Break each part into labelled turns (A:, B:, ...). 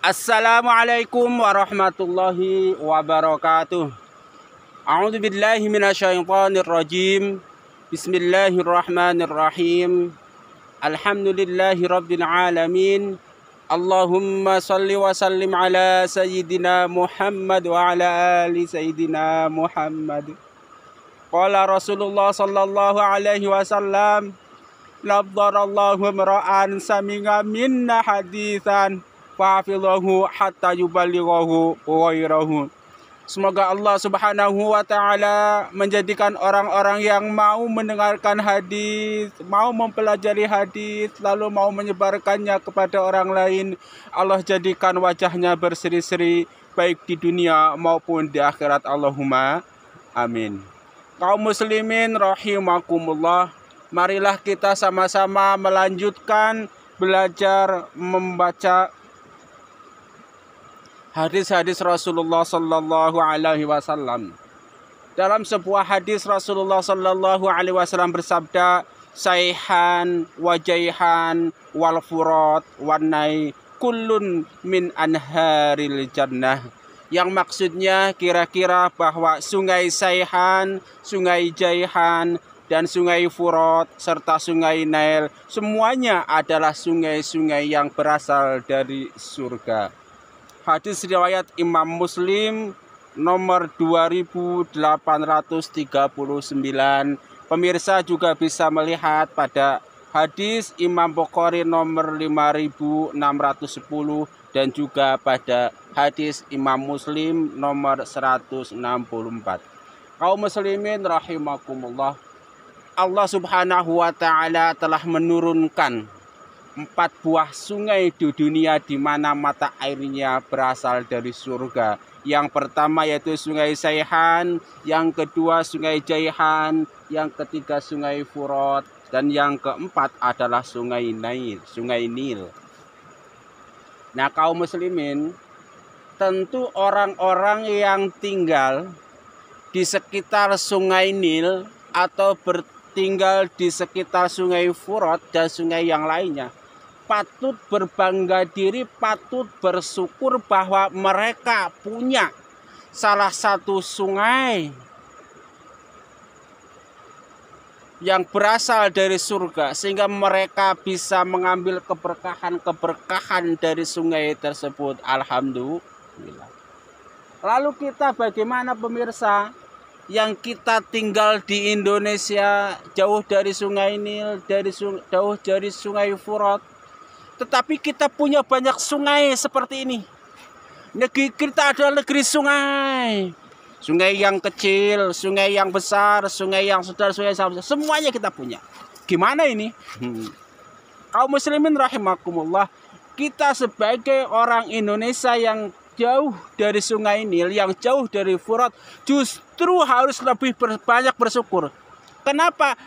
A: Assalamualaikum warahmatullahi wabarakatuh. A'udzu billahi minasyaitonir rajim. Bismillahirrahmanirrahim. Alhamdulillahi rabbil alamin. Allahumma salli wa sallim ala sayyidina Muhammad wa ala ali sayyidina Muhammad. Qala Rasulullah sallallahu alaihi wasallam, labdarallahu imra'an sami'a minna haditsan fahafidhahu hatta yuballighahu ghairahu. Semoga Allah Subhanahu wa taala menjadikan orang-orang yang mau mendengarkan hadis, mau mempelajari hadis, lalu mau menyebarkannya kepada orang lain, Allah jadikan wajahnya berseri-seri baik di dunia maupun di akhirat. Allahumma amin. Kaum muslimin rahimakumullah, marilah kita sama-sama melanjutkan belajar membaca hadis-hadis Rasulullah sallallahu alaihi wasallam. Dalam sebuah hadis Rasulullah sallallahu alaihi wasallam bersabda, "Saihan wa jaihan wal furat wan nai kullun min anharil jannah." Yang maksudnya kira-kira bahwa sungai Saihan, sungai Jaihan, dan sungai Furat serta sungai Nail semuanya adalah sungai-sungai yang berasal dari surga. Hadis riwayat Imam Muslim nomor 2839. Pemirsa juga bisa melihat pada hadis Imam Bukhari nomor 5610 dan juga pada hadis Imam Muslim nomor 164. Kaum muslimin rahimakumullah, Allah Subhanahu wa taala telah menurunkan 4 buah sungai di dunia di mana mata airnya berasal dari surga. Yang pertama yaitu sungai Saihan, yang kedua sungai Jaihan, yang ketiga sungai Furat, dan yang keempat adalah sungai Nil, sungai Nil. Nah, kaum muslimin, tentu orang-orang yang tinggal di sekitar sungai Nil atau tinggal di sekitar sungai Furat dan sungai yang lainnya patut berbangga diri, patut bersyukur bahwa mereka punya salah satu sungai yang berasal dari surga, sehingga mereka bisa mengambil keberkahan dari sungai tersebut. Alhamdulillah. Lalu kita bagaimana pemirsa yang kita tinggal di Indonesia, jauh dari sungai Nil, jauh dari sungai Furat, tetapi kita punya banyak sungai seperti ini. Negeri kita adalah negeri sungai. Sungai yang kecil, sungai yang besar, sungai yang sedang, sungai yang besar, semuanya kita punya. Gimana ini? Kaum muslimin rahimakumullah, kita sebagai orang Indonesia yang jauh dari sungai Nil, yang jauh dari Furat, justru harus lebih banyak bersyukur. Kenapa?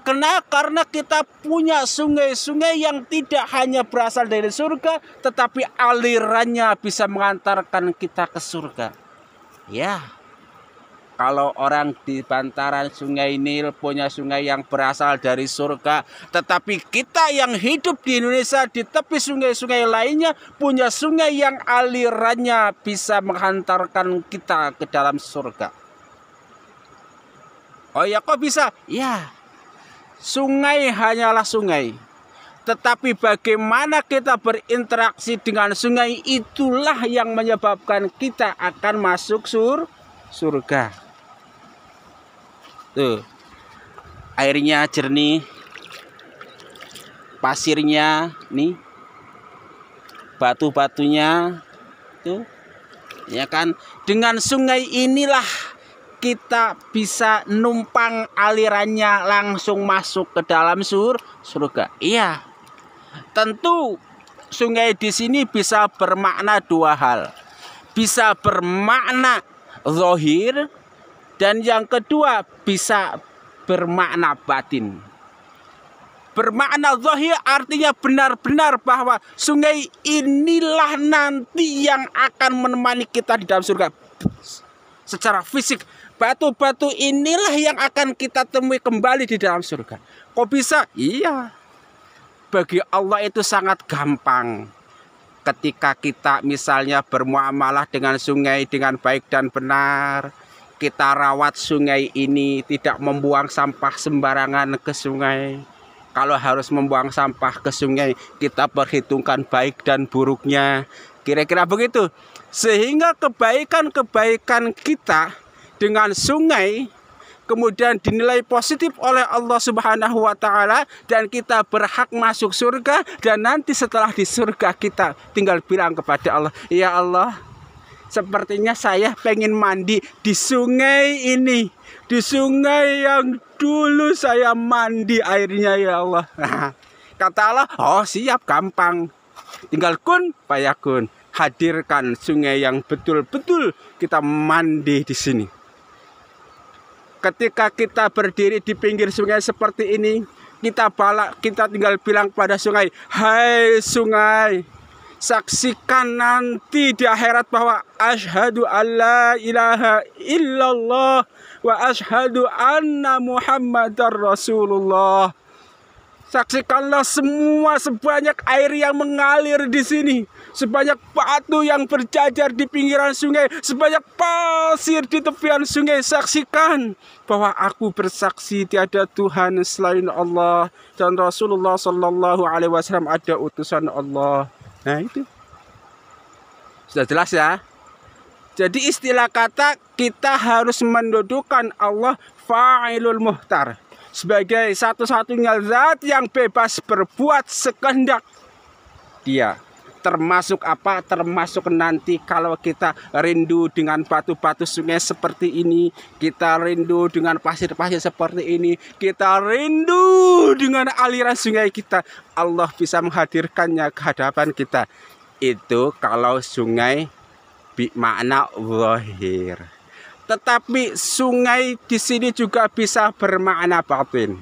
A: Karena kita punya sungai-sungai yang tidak hanya berasal dari surga, tetapi alirannya bisa mengantarkan kita ke surga. Ya, kalau orang di bantaran sungai Nil punya sungai yang berasal dari surga, tetapi kita yang hidup di Indonesia di tepi sungai-sungai lainnya punya sungai yang alirannya bisa menghantarkan kita ke dalam surga. Oh ya, kok bisa? Ya, sungai hanyalah sungai, tetapi bagaimana kita berinteraksi dengan sungai itulah yang menyebabkan kita akan masuk surga. Tuh, airnya jernih, pasirnya nih, batu-batunya tuh, ya kan? Dengan sungai inilah kita bisa numpang alirannya langsung masuk ke dalam surga. Iya, tentu sungai di sini bisa bermakna 2 hal. Bisa bermakna zahir, dan yang kedua bisa bermakna batin. Bermakna zahir artinya benar-benar bahwa sungai inilah nanti yang akan menemani kita di dalam surga secara fisik. Batu-batu inilah yang akan kita temui kembali di dalam surga. Kok bisa? Iya, bagi Allah itu sangat gampang. Ketika kita misalnya bermuamalah dengan sungai dengan baik dan benar, kita rawat sungai ini, tidak membuang sampah sembarangan ke sungai. Kalau harus membuang sampah ke sungai, kita perhitungkan baik dan buruknya. Kira-kira begitu. Sehingga kebaikan-kebaikan kita dengan sungai kemudian dinilai positif oleh Allah Subhanahu wa Ta'ala, dan kita berhak masuk surga. Dan nanti setelah di surga kita tinggal bilang kepada Allah, ya Allah, sepertinya saya pengen mandi di sungai ini, di sungai yang dulu saya mandi airnya, ya Allah. Kata Allah, oh siap, gampang, tinggal kun fayakun, hadirkan sungai yang betul-betul kita mandi di sini. Ketika kita berdiri di pinggir sungai seperti ini, kita tinggal bilang pada sungai, hai sungai, saksikan nanti di akhirat bahwa asyhadu alla ilaha illallah wa asyhadu anna muhammadar rasulullah. Saksikanlah semua sebanyak air yang mengalir di sini, sebanyak batu yang berjajar di pinggiran sungai, sebanyak pasir di tepian sungai. Saksikan bahwa aku bersaksi tiada Tuhan selain Allah dan Rasulullah Sallallahu Alaihi Wasallam ada utusan Allah. Nah itu sudah jelas ya. Jadi istilah kata kita harus mendudukan Allah fa'ilul muhtar sebagai satu-satunya zat yang bebas berbuat sekehendak dia. Termasuk apa? Termasuk nanti kalau kita rindu dengan batu-batu sungai seperti ini, kita rindu dengan pasir-pasir seperti ini, kita rindu dengan aliran sungai kita, Allah bisa menghadirkannya ke hadapan kita. Itu kalau sungai makna zahir. Tetapi sungai di sini juga bisa bermakna batin.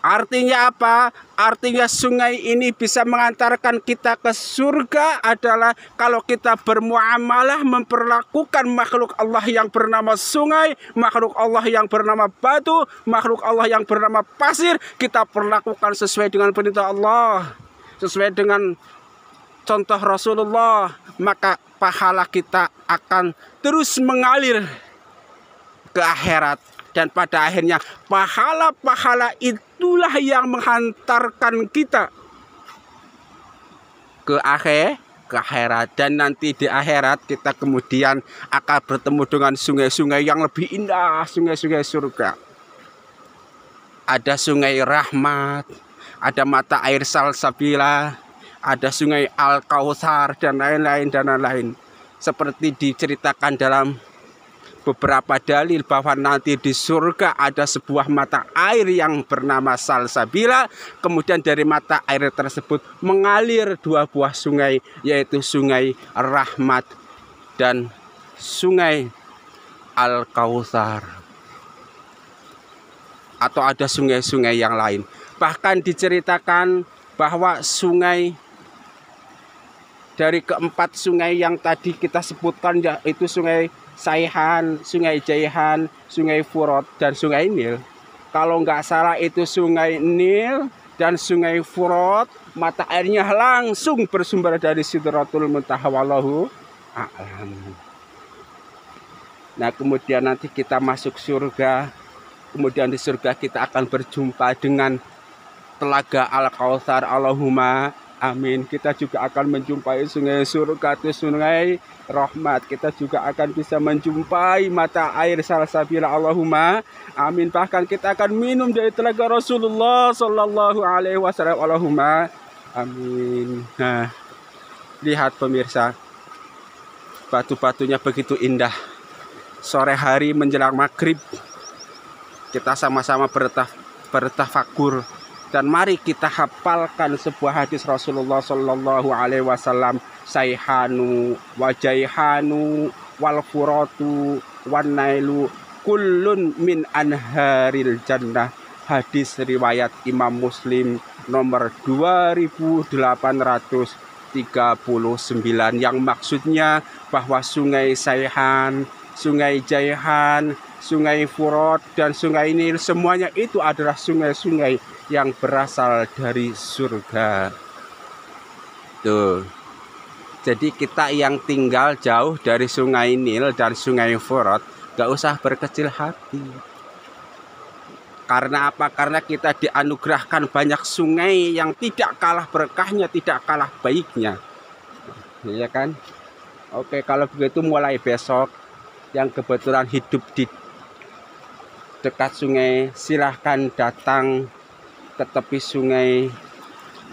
A: Artinya apa? Artinya sungai ini bisa mengantarkan kita ke surga adalah kalau kita bermuamalah memperlakukan makhluk Allah yang bernama sungai, makhluk Allah yang bernama batu, makhluk Allah yang bernama pasir, kita perlakukan sesuai dengan perintah Allah, sesuai dengan contoh Rasulullah, maka pahala kita akan terus mengalir ke akhirat. Dan pada akhirnya pahala-pahala itulah yang menghantarkan kita ke akhirat. Dan nanti di akhirat kita kemudian akan bertemu dengan sungai-sungai yang lebih indah, sungai-sungai surga. Ada sungai rahmat, ada mata air salsabila, ada sungai Al-Kautsar, dan lain-lain. Seperti diceritakan dalam beberapa dalil bahwa nanti di surga ada sebuah mata air yang bernama salsabila. Kemudian dari mata air tersebut mengalir dua buah sungai, yaitu sungai rahmat dan sungai Al-Kautsar. Atau ada sungai-sungai yang lain. Bahkan diceritakan bahwa sungai dari keempat sungai yang tadi kita sebutkan, yaitu sungai Sayhan, sungai Jaihan, sungai Furat, dan sungai Nil. Kalau nggak salah itu sungai Nil dan sungai Furat, mata airnya langsung bersumber dari Sidratul Muntaha, wallahu a'lam. Nah kemudian nanti kita masuk surga, kemudian di surga kita akan berjumpa dengan telaga Al-Kautsar, Allahumma amin. Kita juga akan menjumpai sungai surga, sungai rahmat. Kita juga akan bisa menjumpai mata air salsabila, Allahumma amin. Bahkan kita akan minum dari telaga Rasulullah Sallallahu Alaihi Wasallam, Allahumma amin. Nah, lihat pemirsa, batu-batunya begitu indah. Sore hari menjelang maghrib, kita sama-sama bertafakur. Dan mari kita hafalkan sebuah hadis Rasulullah Sallallahu Alaihi Wasallam, Sayhanu wajaihanu wal furatu wan nailu kullun min anharil jannah. Hadis riwayat Imam Muslim nomor 2839, yang maksudnya bahwa sungai Sayhan, sungai Jaihan, sungai Furat, dan sungai Nil, semuanya itu adalah sungai-sungai yang berasal dari surga. Tuh. Jadi kita yang tinggal jauh dari sungai Nil dan sungai Furat gak usah berkecil hati. Karena apa? Karena kita dianugerahkan banyak sungai yang tidak kalah berkahnya, tidak kalah baiknya. Iya kan? Oke, kalau begitu mulai besok yang kebetulan hidup di dekat sungai, silahkan datang ke tepi sungai,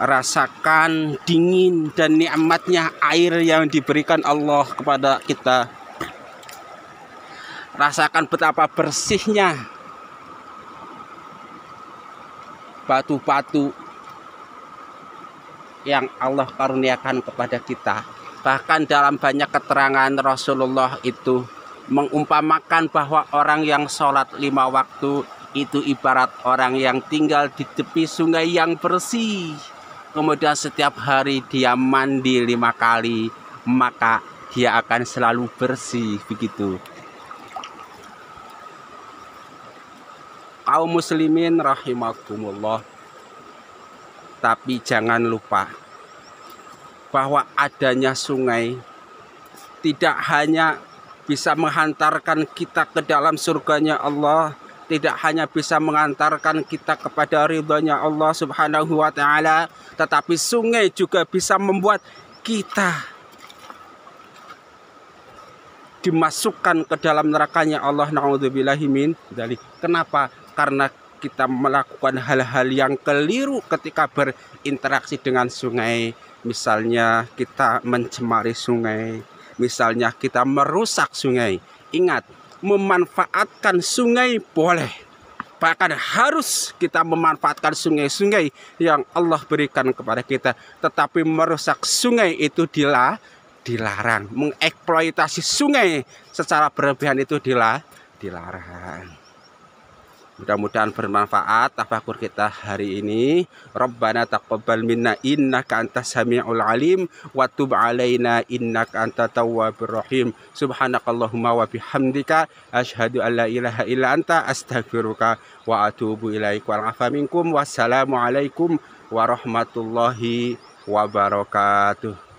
A: rasakan dingin dan nikmatnya air yang diberikan Allah kepada kita. Rasakan betapa bersihnya batu-batu yang Allah karuniakan kepada kita. Bahkan dalam banyak keterangan Rasulullah itu mengumpamakan bahwa orang yang sholat 5 waktu itu ibarat orang yang tinggal di tepi sungai yang bersih. Kemudian setiap hari dia mandi 5 kali, maka dia akan selalu bersih. Begitu. Kaum muslimin rahimakumullah. Tapi jangan lupa bahwa adanya sungai tidak hanya bisa menghantarkan kita ke dalam surganya Allah, tidak hanya bisa mengantarkan kita kepada ridhonya Allah Subhanahu wa taala, tetapi sungai juga bisa membuat kita dimasukkan ke dalam nerakanya Allah. Na'udzubillahi min dzalik. Kenapa? Karena kita melakukan hal-hal yang keliru ketika berinteraksi dengan sungai. Misalnya kita mencemari sungai, misalnya kita merusak sungai. Ingat, memanfaatkan sungai boleh, bahkan harus kita memanfaatkan sungai-sungai yang Allah berikan kepada kita. Tetapi merusak sungai itu dilarang. Mengeksploitasi sungai secara berlebihan itu dilarang. Mudah-mudahan bermanfaat tafakur kita hari ini. Rabbana taqabbal minna innaka antas samiul alim wa tub alaina innaka antat tawwabur rahim. Subhanakallahumma wa bihamdika asyhadu an la ilaha illa anta astaghfiruka wa atubu ilaik. Wal afa minkum. Wassalamu alaikum warahmatullahi wabarakatuh.